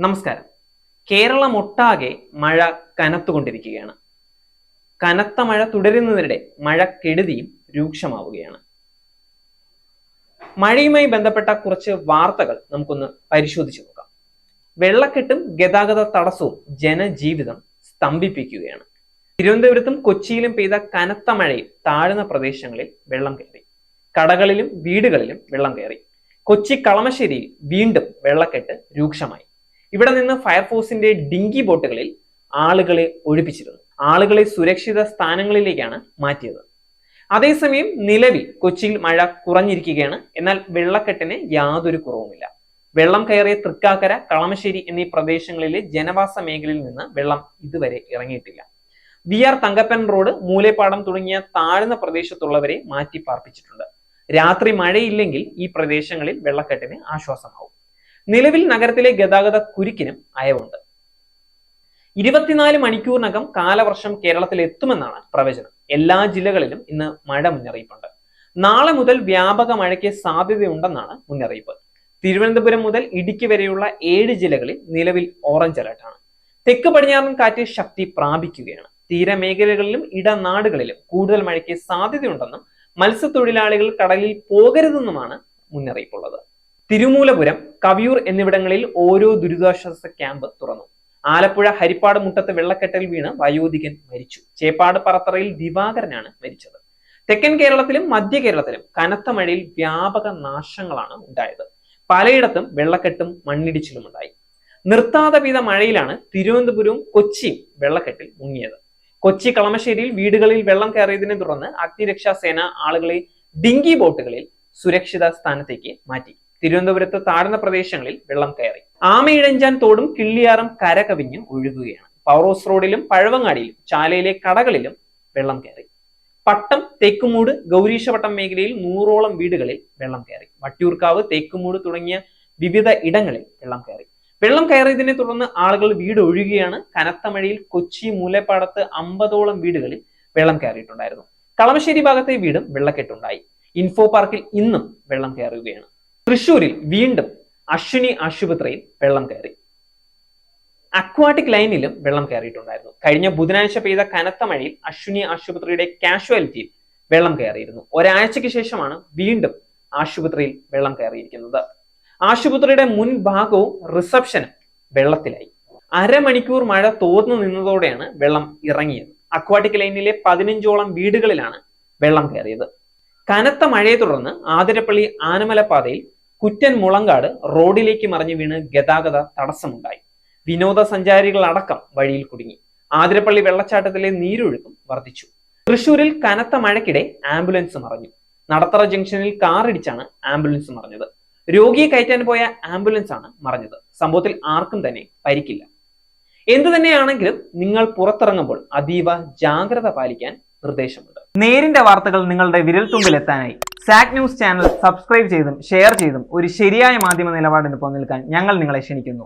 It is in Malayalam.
നമസ്കാരം. കേരളമൊട്ടാകെ മഴ കനത്തുകൊണ്ടിരിക്കുകയാണ്. കനത്ത മഴ തുടരുന്നതിനിടെ മഴക്കെടുതിയും രൂക്ഷമാവുകയാണ്. മഴയുമായി ബന്ധപ്പെട്ട കുറച്ച് വാർത്തകൾ നമുക്കൊന്ന് പരിശോധിച്ചു നോക്കാം. വെള്ളക്കെട്ടും ഗതാഗത തടസ്സവും ജനജീവിതം സ്തംഭിപ്പിക്കുകയാണ്. തിരുവനന്തപുരത്തും കൊച്ചിയിലും പെയ്ത കനത്ത മഴയിൽ താഴ്ന്ന പ്രദേശങ്ങളിൽ വെള്ളം കയറി. കടകളിലും വീടുകളിലും വെള്ളം കയറി. കൊച്ചി കളമശ്ശേരിയിൽ വീണ്ടും വെള്ളക്കെട്ട് രൂക്ഷമായി. ഇവിടെ നിന്ന് ഫയർഫോഴ്സിന്റെ ഡിങ്കി ബോട്ടുകളിൽ ആളുകളെ ഒഴിപ്പിച്ചിരുന്നു. ആളുകളെ സുരക്ഷിത സ്ഥാനങ്ങളിലേക്കാണ് മാറ്റിയത്. അതേസമയം നിലവിൽ കൊച്ചിയിൽ മഴ കുറഞ്ഞിരിക്കുകയാണ്. എന്നാൽ വെള്ളക്കെട്ടിന് യാതൊരു കുറവുമില്ല. വെള്ളം കയറിയ തൃക്കാക്കര, കളമശ്ശേരി എന്നീ പ്രദേശങ്ങളിലെ ജനവാസ മേഖലയിൽ നിന്ന് വെള്ളം ഇതുവരെ ഇറങ്ങിയിട്ടില്ല. VR തങ്കപ്പൻ റോഡ്, മൂലേപ്പാടം തുടങ്ങിയ താഴ്ന്ന പ്രദേശത്തുള്ളവരെ മാറ്റി പാർപ്പിച്ചിട്ടുണ്ട്. രാത്രി മഴയില്ലെങ്കിൽ ഈ പ്രദേശങ്ങളിൽ വെള്ളക്കെട്ടിന് ആശ്വാസമാവും. നിലവിൽ നഗരത്തിലെ ഗതാഗത കുരുക്കിനും അയവുണ്ട്. 24 മണിക്കൂറിനകം കാലവർഷം കേരളത്തിൽ എത്തുമെന്നാണ് പ്രവചനം. എല്ലാ ജില്ലകളിലും ഇന്ന് മഴ മുന്നറിയിപ്പുണ്ട്. നാളെ മുതൽ വ്യാപക മഴയ്ക്ക് സാധ്യതയുണ്ടെന്നാണ് മുന്നറിയിപ്പ്. തിരുവനന്തപുരം മുതൽ ഇടുക്കി വരെയുള്ള 7 ജില്ലകളിൽ നിലവിൽ ഓറഞ്ച് അലർട്ടാണ്. തെക്ക് പടിഞ്ഞാറൻ കാറ്റ് ശക്തി പ്രാപിക്കുകയാണ്. തീരമേഖലകളിലും ഇടനാടുകളിലും കൂടുതൽ മഴയ്ക്ക് സാധ്യതയുണ്ടെന്നും മത്സ്യത്തൊഴിലാളികൾ കടലിൽ പോകരുതെന്നുമാണ് മുന്നറിയിപ്പുള്ളത്. തിരുമൂലപുരം, കവിയൂർ എന്നിവിടങ്ങളിൽ ഓരോ ദുരിതാശ്വാസ ക്യാമ്പ് തുറന്നു. ആലപ്പുഴ ഹരിപ്പാട് മുട്ടത്ത് വെള്ളക്കെട്ടിൽ വീണ് വയോധികൻ മരിച്ചു. ചേപ്പാട് പറത്തറയിൽ ദിവാകരനാണ് മരിച്ചത്. തെക്കൻ കേരളത്തിലും മധ്യ കേരളത്തിലും കനത്ത മഴയിൽ വ്യാപക നാശങ്ങളാണ് ഉണ്ടായത്. പലയിടത്തും വെള്ളക്കെട്ടും മണ്ണിടിച്ചിലും ഉണ്ടായി. നിർത്താതെ പെയ്ത മഴയിലാണ് തിരുവനന്തപുരവും കൊച്ചിയും വെള്ളക്കെട്ടിൽ മുങ്ങിയത്. കൊച്ചി കളമശ്ശേരിയിൽ വീടുകളിൽ വെള്ളം കയറിയതിനെ തുടർന്ന് അഗ്നിരക്ഷാ സേന ആളുകളെ ഡിങ്കി ബോട്ടുകളിൽ സുരക്ഷിത സ്ഥാനത്തേക്ക് മാറ്റി. തിരുവനന്തപുരത്ത് താഴ്ന്ന പ്രദേശങ്ങളിൽ വെള്ളം കയറി. ആമയിഴഞ്ചാൻ തോടും കിള്ളിയാറും കരകവിഞ്ഞ് ഒഴുകുകയാണ്. പവറോസ് റോഡിലും പഴവങ്ങാടിയിലും ചാലയിലെ കടകളിലും വെള്ളം കയറി. പട്ടം, തേക്കുമൂട്, ഗൗരീശപട്ടം മേഖലയിൽ 100ഓളം വീടുകളിൽ വെള്ളം കയറി. വട്ടിയൂർക്കാവ്, തേക്കുമൂട് തുടങ്ങിയ വിവിധ ഇടങ്ങളിൽ വെള്ളം കയറി. വെള്ളം കയറിയതിനെ തുടർന്ന് ആളുകൾ വീട് ഒഴുകുകയാണ്. കനത്ത മഴയിൽ കൊച്ചി മൂലേപ്പാടത്ത് 50ഓളം വീടുകളിൽ വെള്ളം കയറിയിട്ടുണ്ടായിരുന്നു. കളമശ്ശേരി ഭാഗത്തെ വീടും വെള്ളക്കെട്ടുണ്ടായി. ഇൻഫോ പാർക്കിൽ ഇന്നും വെള്ളം കയറുകയാണ്. തൃശൂരിൽ വീണ്ടും അശ്വിനി ആശുപത്രിയിൽ വെള്ളം കയറി. അക്വാട്ടിക് ലൈനിലും വെള്ളം കയറിയിട്ടുണ്ടായിരുന്നു. കഴിഞ്ഞ ബുധനാഴ്ച പെയ്ത കനത്ത മഴയിൽ അശ്വിനി ആശുപത്രിയുടെ കാഷ്വാലിറ്റിയിൽ വെള്ളം കയറിയിരുന്നു. ഒരാഴ്ചയ്ക്ക് ശേഷമാണ് വീണ്ടും ആശുപത്രിയിൽ വെള്ളം കയറിയിരിക്കുന്നത്. ആശുപത്രിയുടെ മുൻഭാഗവും റിസപ്ഷനും വെള്ളത്തിലായി. അരമണിക്കൂർ മഴ തോർന്നു നിന്നതോടെയാണ് വെള്ളം ഇറങ്ങിയത്. അക്വാട്ടിക് ലൈനിലെ 15ഓളം വീടുകളിലാണ് വെള്ളം കയറിയത്. കനത്ത മഴയെ തുടർന്ന് ആതിരപ്പള്ളി ആനമല പാതയിൽ കുറ്റൻ മുളങ്കാട് റോഡിലേക്ക് മറിഞ്ഞു വീണ് ഗതാഗത തടസ്സമുണ്ടായി. വിനോദസഞ്ചാരികൾ അടക്കം വഴിയിൽ കുടുങ്ങി. ആതിരപ്പള്ളി വെള്ളച്ചാട്ടത്തിലെ നീരൊഴുക്കും വർദ്ധിച്ചു. തൃശൂരിൽ കനത്ത മഴയ്ക്കിടെ ആംബുലൻസ് മറിഞ്ഞു. നടത്തറ ജംഗ്ഷനിൽ കാറിടിച്ചാണ് ആംബുലൻസ് മറിഞ്ഞത്. രോഗിയെ കയറ്റാൻ പോയ ആംബുലൻസ് ആണ് മറിഞ്ഞത്. സംഭവത്തിൽ ആർക്കും തന്നെ പരിക്കില്ല. എന്തു തന്നെയാണെങ്കിലും നിങ്ങൾ പുറത്തിറങ്ങുമ്പോൾ അതീവ ജാഗ്രത പാലിക്കാൻ നിർദ്ദേശമുണ്ട്. നേരിന്റെ വാർത്തകൾ നിങ്ങളുടെ വിരൽത്തുമ്പിൽ എത്താനായി സാക് ന്യൂസ് ചാനൽ സബ്സ്ക്രൈബ് ചെയ്തും ഷെയർ ചെയ്തും ഒരു ശരിയായ മാധ്യമ നിലപാടിനൊപ്പം നിൽക്കാൻ ഞങ്ങൾ നിങ്ങളെ ക്ഷണിക്കുന്നു.